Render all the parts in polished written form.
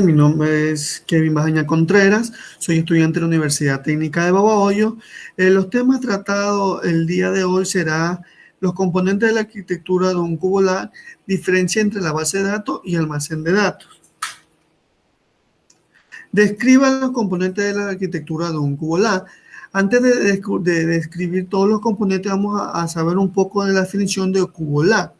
Mi nombre es Kevin Bajaña Contreras, soy estudiante de la Universidad Técnica de Babahoyo. Los temas tratados el día de hoy será los componentes de la arquitectura de un cubo LAN, diferencia entre la base de datos y almacén de datos. Describa los componentes de la arquitectura de un cubo LAN. Antes de describir todos los componentes, vamos a saber un poco de la definición de cubo LAN.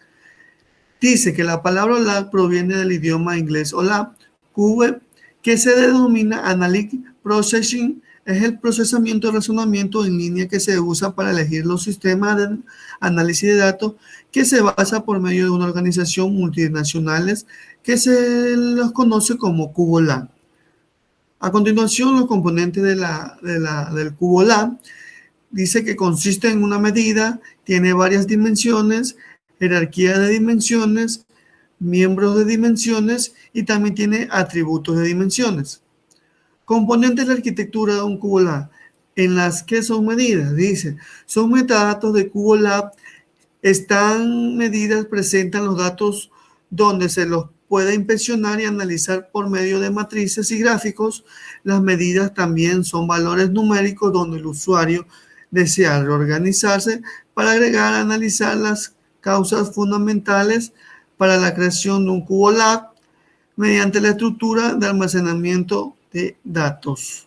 Dice que la palabra LAN proviene del idioma inglés OLAP, Cube, que se denomina Analytic Processing, es el procesamiento de razonamiento en línea que se usa para elegir los sistemas de análisis de datos que se basa por medio de una organización multinacionales que se los conoce como cubo LAN. A continuación, los componentes del cubo LAN dice que consiste en una medida, tiene varias dimensiones, jerarquía de dimensiones, miembros de dimensiones y también tiene atributos de dimensiones. Componentes de la arquitectura de un cubo LAN. En las que son medidas, dice, son metadatos de cubo LAN, están medidas, presentan los datos donde se los puede inspeccionar y analizar por medio de matrices y gráficos. Las medidas también son valores numéricos donde el usuario desea reorganizarse para agregar, analizar las causas fundamentales para la creación de un cubo LAN mediante la estructura de almacenamiento de datos.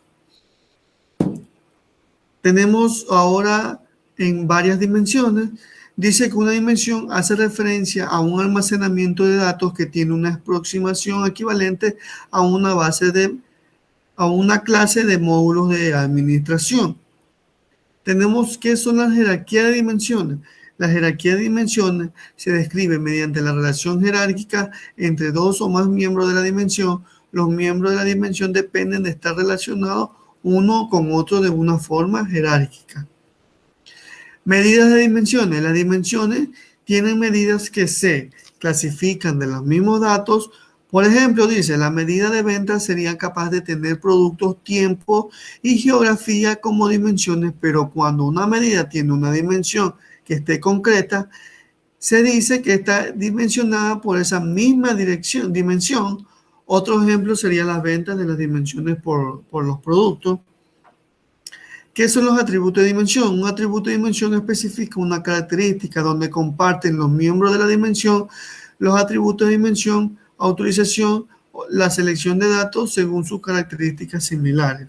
Tenemos ahora en varias dimensiones. Dice que una dimensión hace referencia a un almacenamiento de datos que tiene una aproximación equivalente a una clase de módulos de administración. Tenemos qué son las jerarquías de dimensiones. La jerarquía de dimensiones se describe mediante la relación jerárquica entre dos o más miembros de la dimensión. Los miembros de la dimensión dependen de estar relacionados uno con otro de una forma jerárquica. Medidas de dimensiones. Las dimensiones tienen medidas que se clasifican de los mismos datos. Por ejemplo, dice, la medida de venta sería capaz de tener productos, tiempo y geografía como dimensiones, pero cuando una medida tiene una dimensión que esté concreta, se dice que está dimensionada por esa misma dimensión. Otro ejemplo sería las ventas de las dimensiones por los productos. ¿Qué son los atributos de dimensión? Un atributo de dimensión especifica una característica donde comparten los miembros de la dimensión los atributos de dimensión, autorización, la selección de datos según sus características similares.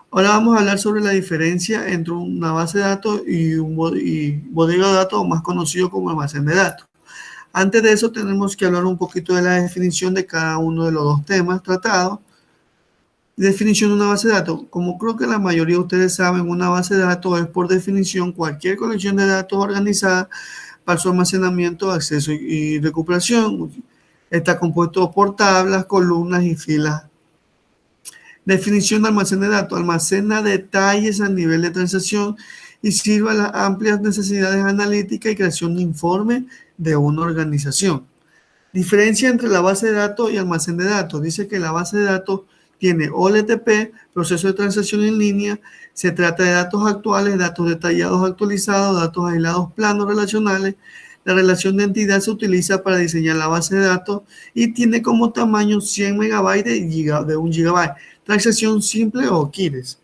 Ahora vamos a hablar sobre la diferencia entre una base de datos y bodega de datos, más conocido como almacén de datos. Antes de eso tenemos que hablar un poquito de la definición de cada uno de los dos temas tratados. Definición de una base de datos. Como creo que la mayoría de ustedes saben, una base de datos es por definición cualquier colección de datos organizada para su almacenamiento, acceso y recuperación. Está compuesto por tablas, columnas y filas. Definición de almacén de datos. Almacena detalles a nivel de transacción y sirve a las amplias necesidades analíticas y creación de informes de una organización. Diferencia entre la base de datos y almacén de datos. Dice que la base de datos tiene OLTP, proceso de transacción en línea. Se trata de datos actuales, datos detallados actualizados, datos aislados planos relacionales. La relación de entidad se utiliza para diseñar la base de datos y tiene como tamaño 100 megabytes de 1 gigabyte. Transacción simple o quieres.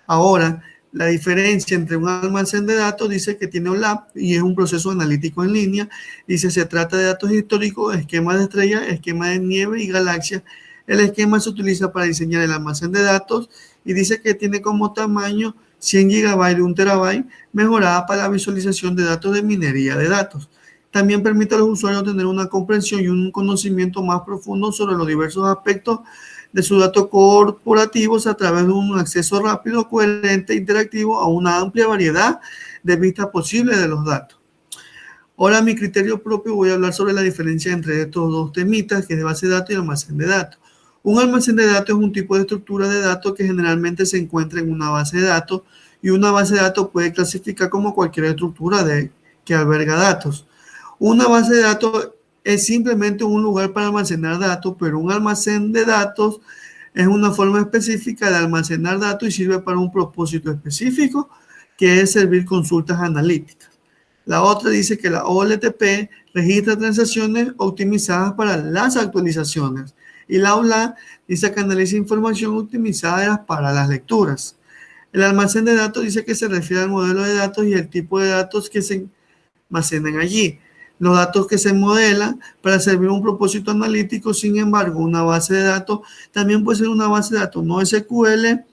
Ahora, la diferencia entre un almacén de datos dice que tiene OLAP y es un proceso analítico en línea. Dice se trata de datos históricos, esquemas de estrellas, esquemas de nieve y galaxias. El esquema se utiliza para diseñar el almacén de datos y dice que tiene como tamaño 100 GB y 1 TB, mejorada para la visualización de datos de minería de datos. También permite a los usuarios tener una comprensión y un conocimiento más profundo sobre los diversos aspectos de sus datos corporativos a través de un acceso rápido, coherente e interactivo a una amplia variedad de vistas posibles de los datos. Ahora, a mi criterio propio, voy a hablar sobre la diferencia entre estos dos temitas, que es de base de datos y almacén de datos. Un almacén de datos es un tipo de estructura de datos que generalmente se encuentra en una base de datos y una base de datos puede clasificar como cualquier estructura que alberga datos. Una base de datos es simplemente un lugar para almacenar datos, pero un almacén de datos es una forma específica de almacenar datos y sirve para un propósito específico, que es servir consultas analíticas. La otra dice que la OLTP registra transacciones optimizadas para las actualizaciones Y la OLA dice que analiza información optimizada para las lecturas. El almacén de datos dice que se refiere al modelo de datos y el tipo de datos que se almacenan allí. Los datos que se modelan para servir un propósito analítico. Sin embargo, una base de datos también puede ser una base de datos no SQL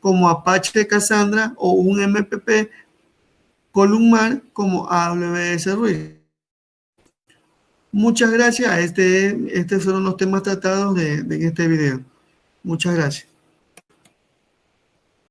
como Apache Cassandra o un MPP columnar como AWS Ruiz. Muchas gracias. Estos fueron los temas tratados en este video. Muchas gracias.